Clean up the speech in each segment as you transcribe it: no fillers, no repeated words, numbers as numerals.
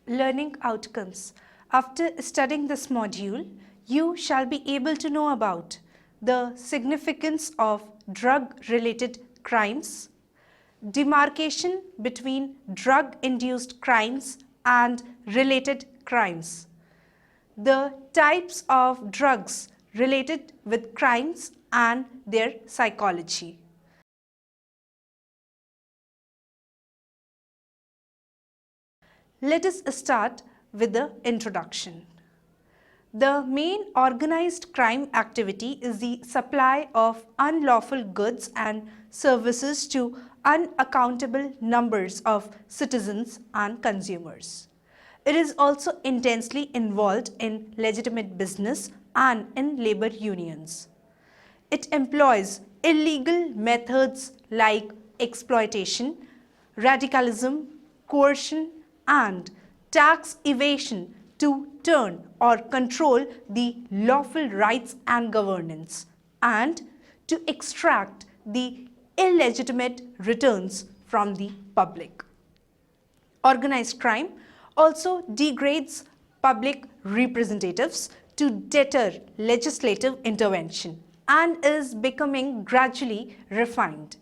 learning outcomes. After studying this module, you shall be able to know about the significance of drug-related crimes, demarcation between drug-induced crimes and related crimes, the types of drugs related with crimes and their psychology. Let us start with the introduction. The main organized crime activity is the supply of unlawful goods and services to unaccountable numbers of citizens and consumers. It is also intensely involved in legitimate business and in labor unions. It employs illegal methods like exploitation, radicalism, coercion, and tax evasion to turn or control the lawful rights and governance, and to extract the illegitimate returns from the public. Organized crime also degrades public representatives to deter legislative intervention and is becoming gradually refined.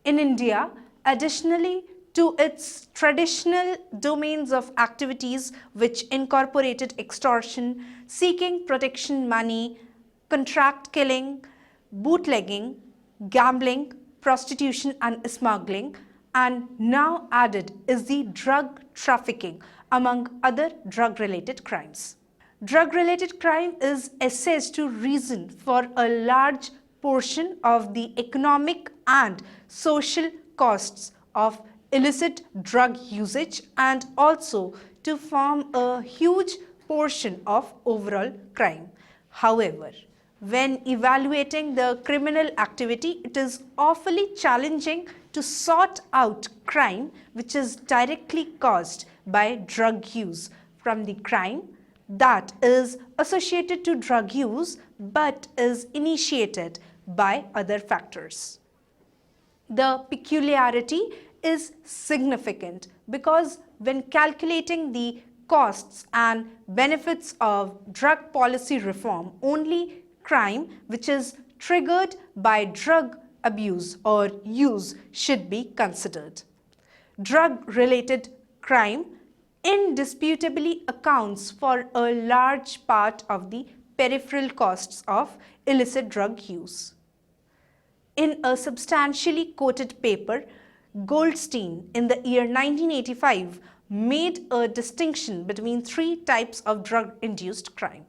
In India, additionally to its traditional domains of activities which incorporated extortion, seeking protection money, contract killing, bootlegging, gambling, prostitution and smuggling, and now added is the drug trafficking, among other drug-related crimes. Drug-related crime is assessed to reason for a large portion of the economic and social costs of illicit drug usage and also to form a huge portion of overall crime. However, when evaluating the criminal activity, it is awfully challenging to sort out crime which is directly caused by drug use from the crime that is associated to drug use but is initiated by other factors. The peculiarity is significant because when calculating the costs and benefits of drug policy reform, only crime which is triggered by drug abuse or use should be considered. Drug-related crime indisputably accounts for a large part of the peripheral costs of illicit drug use. In a substantially quoted paper, Goldstein in the year 1985 made a distinction between three types of drug-induced crime.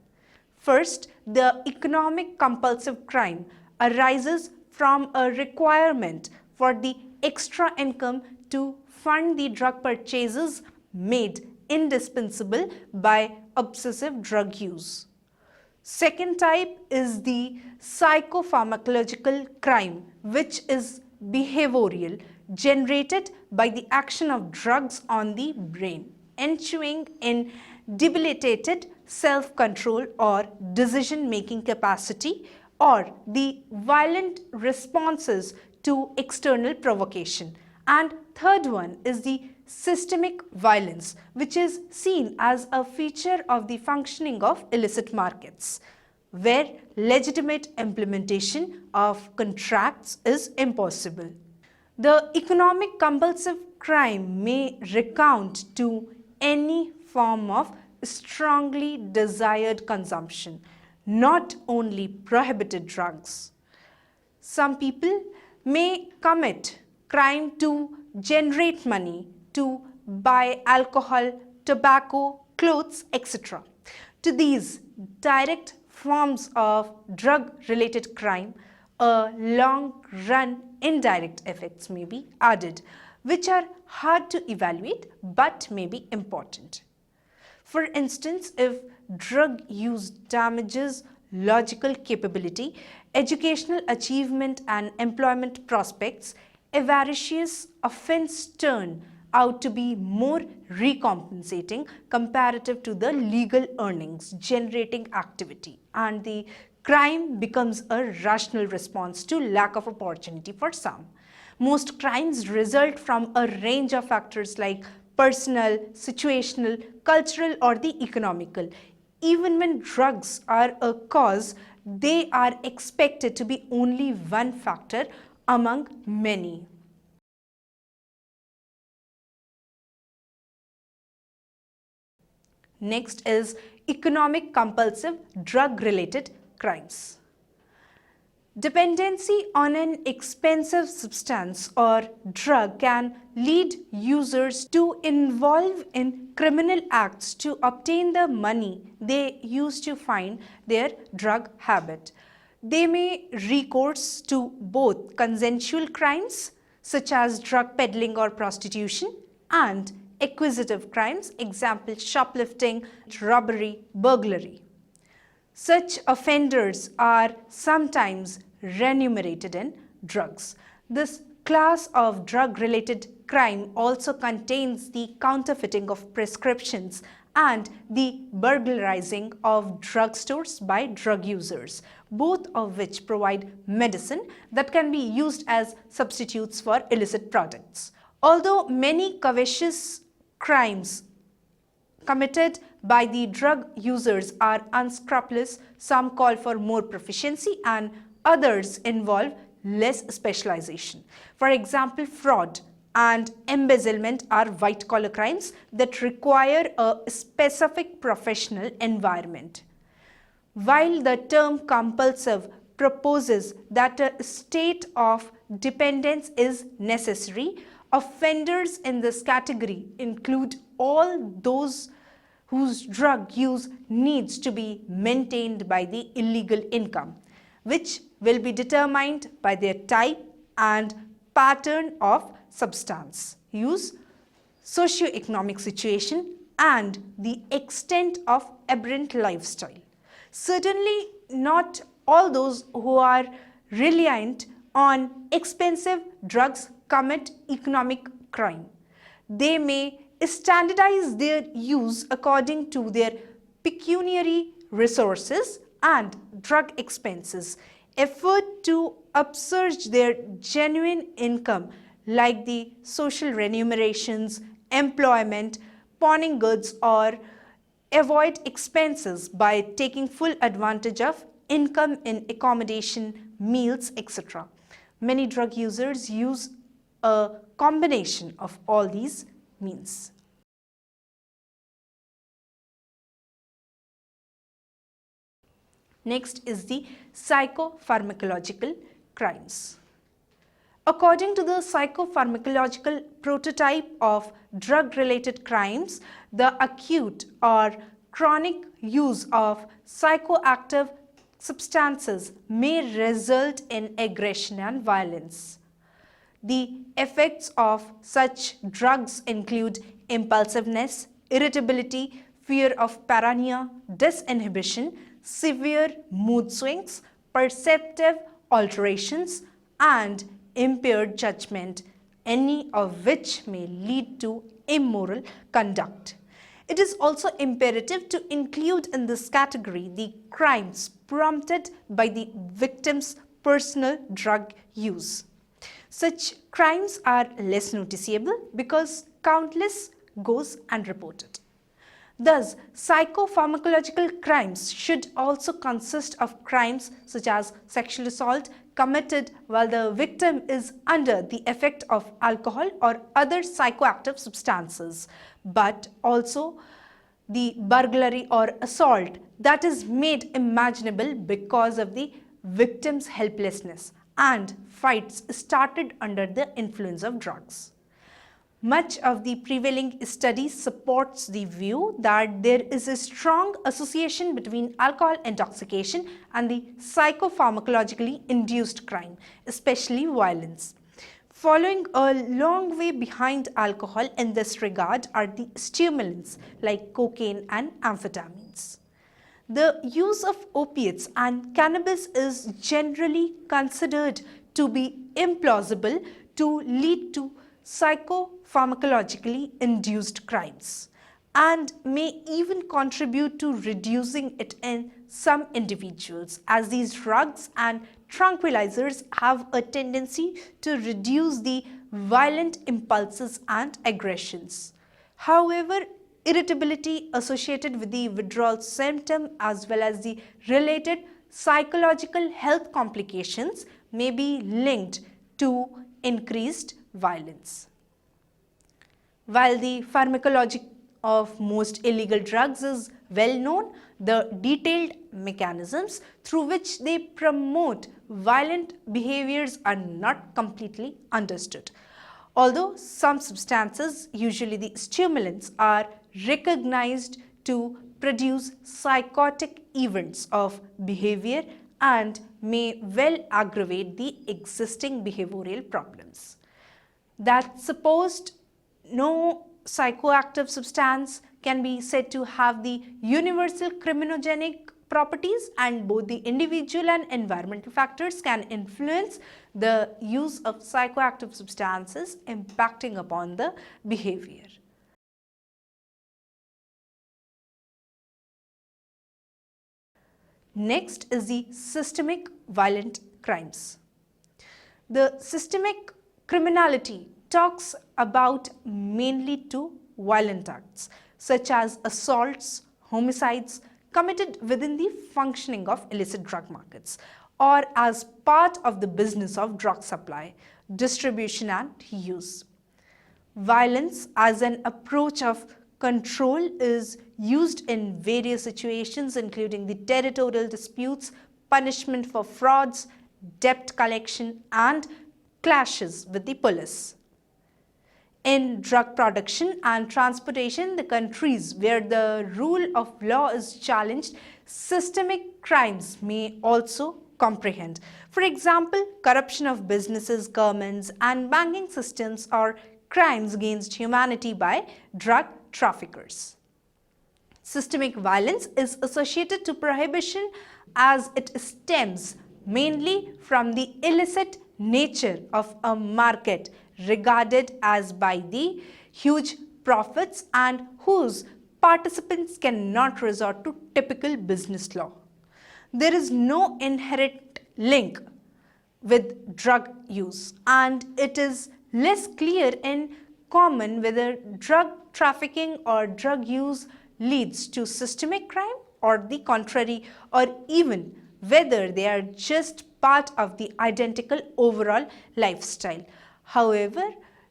First, the economic compulsive crime arises from a requirement for the extra income to fund the drug purchases made indispensable by obsessive drug use. Second type is the psychopharmacological crime, which is behavioral, generated by the action of drugs on the brain, ensuing in debilitated self-control or decision-making capacity or the violent responses to external provocation. And third one is the systemic violence, which is seen as a feature of the functioning of illicit markets, where legitimate implementation of contracts is impossible. The economic compulsive crime may recount to any form of strongly desired consumption, not only prohibited drugs. Some people may commit crime to generate money, to buy alcohol, tobacco, clothes, etc. To these direct forms of drug-related crime, a long-run indirect effects may be added, which are hard to evaluate but may be important. For instance, if drug use damages logical capability, educational achievement and employment prospects, avaricious offense turn out to be more recompensating comparative to the legal earnings generating activity, and the crime becomes a rational response to lack of opportunity for some. Most crimes result from a range of factors like personal, situational, cultural, or the economical. Even when drugs are a cause, they are expected to be only one factor among many. Next is economic compulsive drug-related crimes. Dependency on an expensive substance or drug can lead users to involve in criminal acts to obtain the money they use to fund their drug habit. They may recourse to both consensual crimes such as drug peddling or prostitution and acquisitive crimes, example shoplifting, robbery, burglary. Such offenders are sometimes remunerated in drugs. This class of drug-related crime also contains the counterfeiting of prescriptions and the burglarizing of drugstores by drug users, both of which provide medicine that can be used as substitutes for illicit products. Although many covetous crimes committed by the drug users are unscrupulous, some call for more proficiency and others involve less specialization. For example, fraud and embezzlement are white-collar crimes that require a specific professional environment. While the term compulsive proposes that a state of dependence is necessary, offenders in this category include all those whose drug use needs to be maintained by the illegal income, which will be determined by their type and pattern of substance use, socio-economic situation, and the extent of aberrant lifestyle. Certainly, not all those who are reliant on expensive drugs commit economic crime. They may standardize their use according to their pecuniary resources and drug expenses, effort to upsurge their genuine income like the social remunerations, employment, pawning goods, or avoid expenses by taking full advantage of income in accommodation, meals, etc. Many drug users use a combination of all these means. Next is the psychopharmacological crimes. According to the psychopharmacological prototype of drug-related crimes, the acute or chronic use of psychoactive substances may result in aggression and violence. The effects of such drugs include impulsiveness, irritability, fear of paranoia, disinhibition, severe mood swings, perceptive alterations, and impaired judgment, any of which may lead to immoral conduct. It is also imperative to include in this category the crimes prompted by the victim's personal drug use. Such crimes are less noticeable because countless goes unreported. Thus, psychopharmacological crimes should also consist of crimes such as sexual assault committed while the victim is under the effect of alcohol or other psychoactive substances, but also the burglary or assault that is made imaginable because of the victim's helplessness and fights started under the influence of drugs. Much of the prevailing study supports the view that there is a strong association between alcohol intoxication and the psychopharmacologically induced crime, especially violence. Following a long way behind alcohol in this regard are the stimulants like cocaine and amphetamines. The use of opiates and cannabis is generally considered to be implausible to lead to psychopharmacologically induced crimes and may even contribute to reducing it in some individuals, as these drugs and tranquilizers have a tendency to reduce the violent impulses and aggressions. However, irritability associated with the withdrawal symptom as well as the related psychological health complications may be linked to increased violence. While the pharmacology of most illegal drugs is well known, the detailed mechanisms through which they promote violent behaviors are not completely understood. Although some substances, usually the stimulants, are recognized to produce psychotic events of behavior and may well aggravate the existing behavioral problems. That supposed no psychoactive substance can be said to have the universal criminogenic properties, and both the individual and environmental factors can influence the use of psychoactive substances impacting upon the behavior. Next is the systemic violent crimes. The systemic criminality talks about mainly two violent acts such as assaults, homicides committed within the functioning of illicit drug markets or as part of the business of drug supply, distribution and use. Violence as an approach of control is used in various situations including the territorial disputes, punishment for frauds, debt collection and clashes with the police. In drug production and transportation, the countries where the rule of law is challenged, systemic crimes may also comprehend. For example, corruption of businesses, governments, and banking systems or crimes against humanity by drug traffickers. Systemic violence is associated to prohibition as it stems mainly from the illicit nature of a market regarded as by the huge profits and whose participants cannot resort to typical business law. There is no inherent link with drug use, and it is less clear in common whether drug trafficking or drug use leads to systemic crime or the contrary, or even whether they are just part of the identical overall lifestyle. However,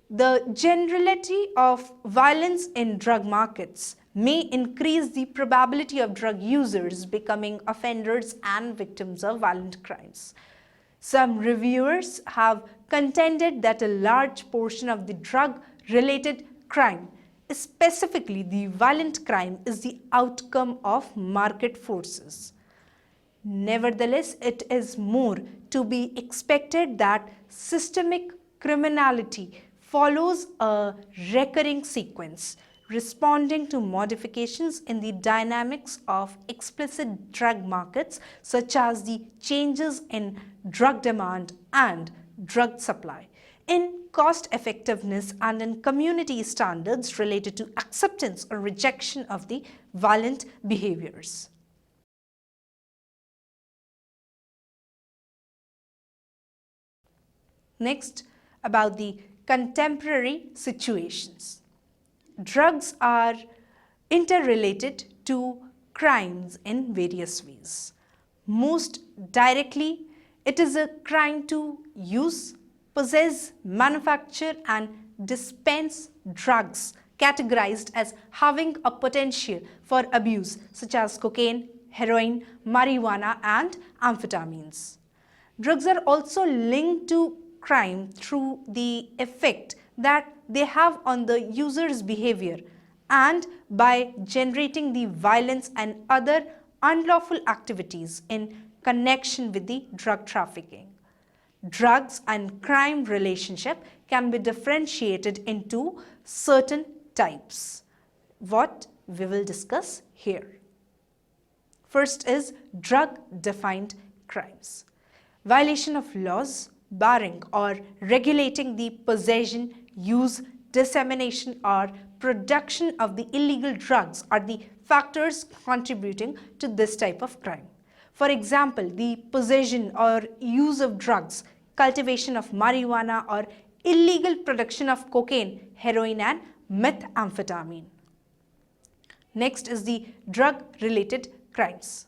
the generality of violence in drug markets may increase the probability of drug users becoming offenders and victims of violent crimes. Some reviewers have contended that a large portion of the drug-related crime, specifically the violent crime, is the outcome of market forces. Nevertheless, it is more to be expected that systemic criminality follows a recurring sequence, responding to modifications in the dynamics of explicit drug markets such as the changes in drug demand and drug supply, in cost effectiveness and in community standards related to acceptance or rejection of the violent behaviors. Next, about the contemporary situations. Drugs are interrelated to crimes in various ways. Most directly, it is a crime to use, possess, manufacture and dispense drugs categorized as having a potential for abuse such as cocaine, heroin, marijuana and amphetamines. Drugs are also linked to crime through the effect that they have on the user's behavior and by generating the violence and other unlawful activities in connection with the drug trafficking. Drugs and crime relationship can be differentiated into certain types, what we will discuss here. First is drug-defined crimes. Violation of laws barring or regulating the possession, use, dissemination or production of the illegal drugs are the factors contributing to this type of crime. For example, the possession or use of drugs, cultivation of marijuana or illegal production of cocaine, heroin and methamphetamine. Next is the drug-related crimes.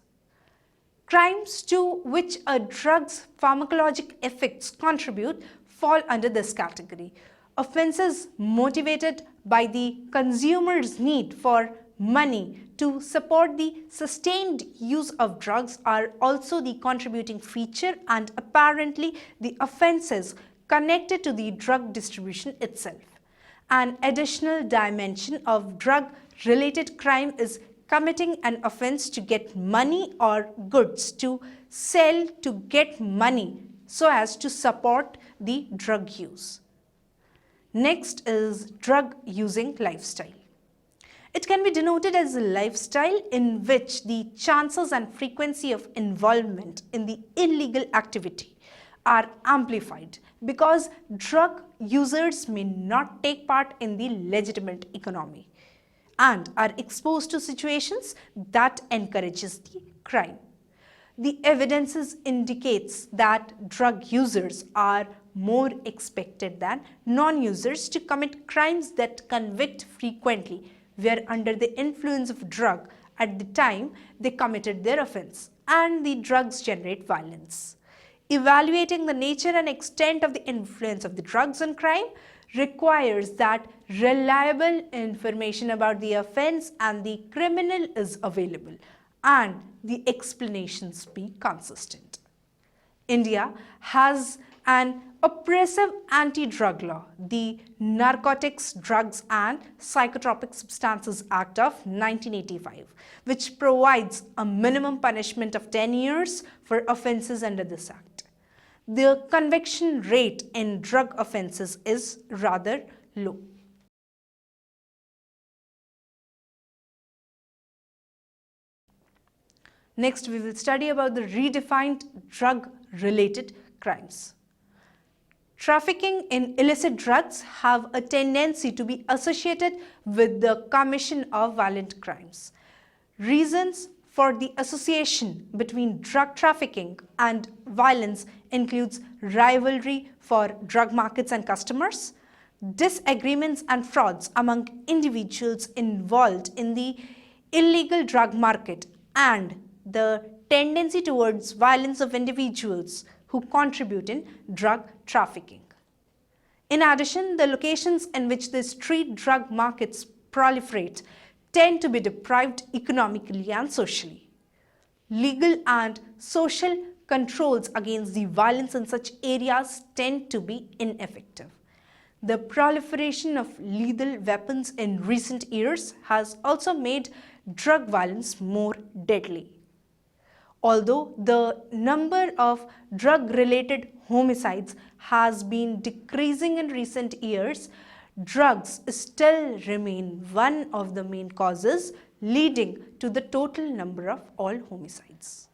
Crimes to which a drug's pharmacologic effects contribute fall under this category. Offences motivated by the consumer's need for money to support the sustained use of drugs are also the contributing feature, and apparently the offences connected to the drug distribution itself. An additional dimension of drug-related crime is committing an offense to get money or goods to sell to get money so as to support the drug use. Next is drug-using lifestyle. It can be denoted as a lifestyle in which the chances and frequency of involvement in the illegal activity are amplified because drug users may not take part in the legitimate economy and are exposed to situations that encourages the crime. The evidences indicates that drug users are more expected than non-users to commit crimes that convict frequently were under the influence of drug at the time they committed their offense, and the drugs generate violence. Evaluating the nature and extent of the influence of the drugs on crime requires that reliable information about the offense and the criminal is available and the explanations be consistent. India has an oppressive anti-drug law, the Narcotics, Drugs and Psychotropic Substances Act of 1985, which provides a minimum punishment of 10 years for offences under this act. The conviction rate in drug offences is rather low. Next, we will study about the redefined drug-related crimes. Trafficking in illicit drugs have a tendency to be associated with the commission of violent crimes. Reasons for the association between drug trafficking and violence includes rivalry for drug markets and customers, disagreements and frauds among individuals involved in the illegal drug market, and the tendency towards violence of individuals who contribute in drug trafficking. In addition, the locations in which the street drug markets proliferate tend to be deprived economically and socially. Legal and social controls against the violence in such areas tend to be ineffective. The proliferation of lethal weapons in recent years has also made drug violence more deadly. Although the number of drug-related homicides has been decreasing in recent years, drugs still remain one of the main causes leading to the total number of all homicides.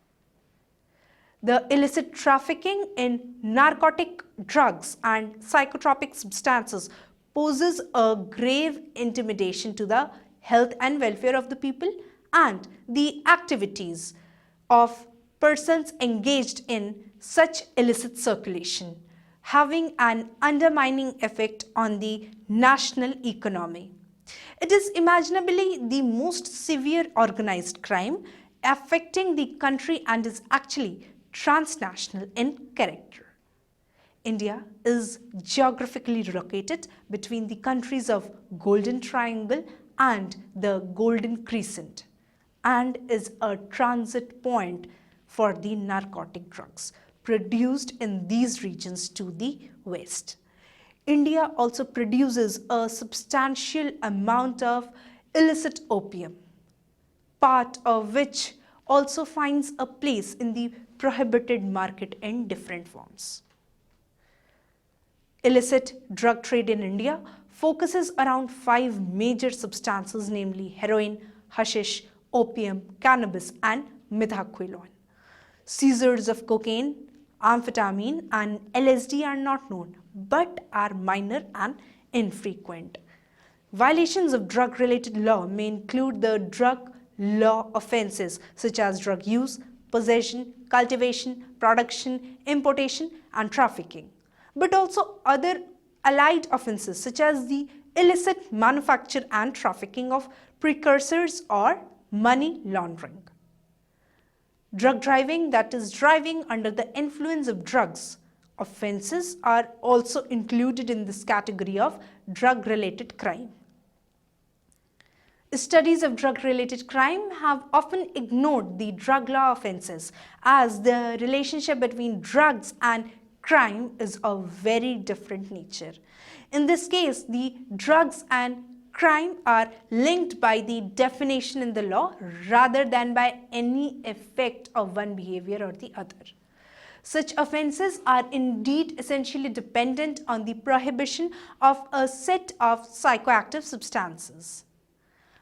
The illicit trafficking in narcotic drugs and psychotropic substances poses a grave intimidation to the health and welfare of the people and the activities of persons engaged in such illicit circulation, having an undermining effect on the national economy. It is imaginably the most severe organized crime affecting the country and is actually transnational in character. India is geographically located between the countries of Golden Triangle and the Golden Crescent, and is a transit point for the narcotic drugs produced in these regions to the west. India also produces a substantial amount of illicit opium, part of which also finds a place in the prohibited market in different forms. Illicit drug trade in India focuses around 5 major substances, namely heroin, hashish, opium, cannabis and methaqualone. Seizures of cocaine, amphetamine and LSD are not known but are minor and infrequent. Violations of drug-related law may include the drug law offences such as drug use, possession, cultivation, production, importation and trafficking, but also other allied offences such as the illicit manufacture and trafficking of precursors or money laundering. Drug driving, that is driving under the influence of drugs, offences are also included in this category of drug-related crime. Studies of drug-related crime have often ignored the drug law offences, as the relationship between drugs and crime is of very different nature. In this case, the drugs and crime are linked by the definition in the law rather than by any effect of one behavior or the other. Such offences are indeed essentially dependent on the prohibition of a set of psychoactive substances.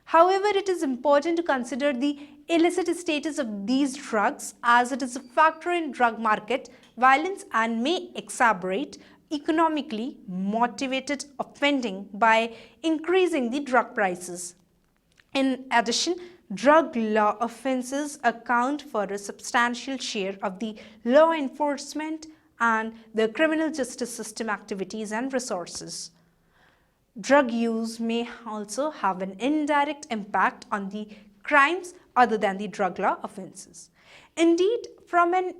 However, it is important to consider the illicit status of these drugs, as it is a factor in drug market violence and may exacerbate economically motivated offending by increasing the drug prices. In addition, drug law offences account for a substantial share of the law enforcement and the criminal justice system activities and resources. Drug use may also have an indirect impact on the crimes other than the drug law offences. Indeed, from an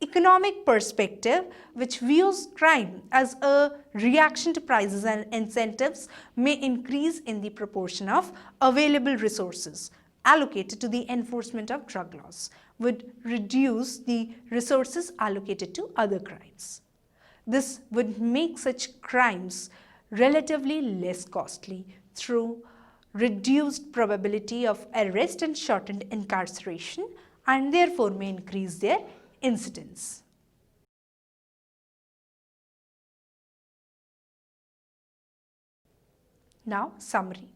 economic perspective, which views crime as a reaction to prices and incentives, may increase in the proportion of available resources allocated to the enforcement of drug laws, would reduce the resources allocated to other crimes. This would make such crimes relatively less costly through reduced probability of arrest and shortened incarceration, and therefore may increase their incidence. Now, summary.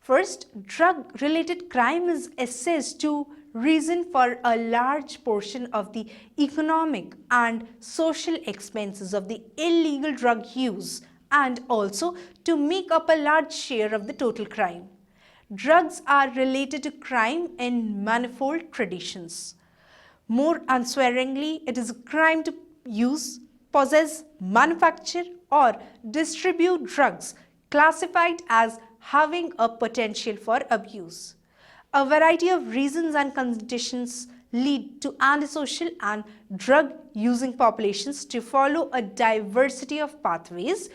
First, drug-related crime is assessed to reason for a large portion of the economic and social expenses of the illegal drug use, and also to make up a large share of the total crime. Drugs are related to crime in manifold traditions. More unswervingly, it is a crime to use, possess, manufacture, or distribute drugs classified as having a potential for abuse. A variety of reasons and conditions lead to antisocial and drug-using populations to follow a diversity of pathways,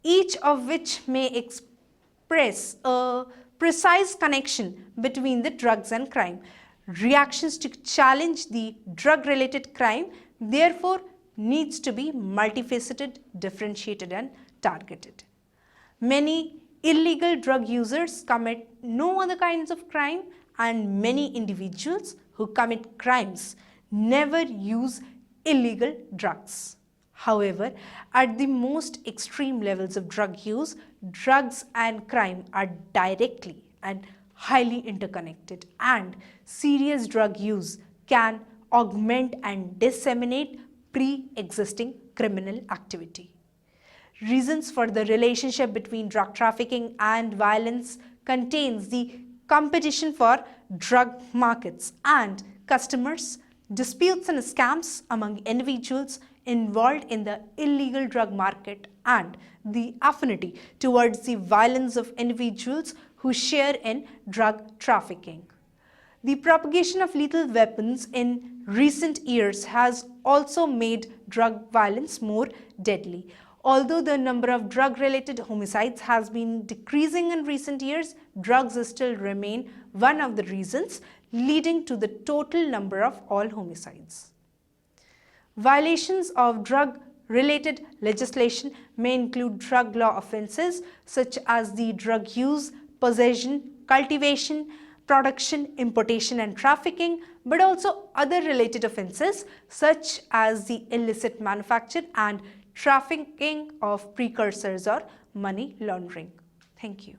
each of which may express a precise connection between the drugs and crime. Reactions to challenge the drug-related crime, therefore, needs to be multifaceted, differentiated, and targeted. Many illegal drug users commit no other kinds of crime, and many individuals who commit crimes never use illegal drugs. However, at the most extreme levels of drug use, drugs and crime are directly and highly interconnected, and serious drug use can augment and disseminate pre-existing criminal activity. Reasons for the relationship between drug trafficking and violence contains the competition for drug markets and customers, disputes and scams among individuals involved in the illegal drug market, and the affinity towards the violence of individuals who share in drug trafficking. The propagation of lethal weapons in recent years has also made drug violence more deadly. Although the number of drug-related homicides has been decreasing in recent years, drugs still remain one of the reasons leading to the total number of all homicides. Violations of drug-related legislation may include drug law offences such as the drug use, possession, cultivation, production, importation and trafficking, but also other related offences such as the illicit manufacture and trafficking of precursors or money laundering. Thank you.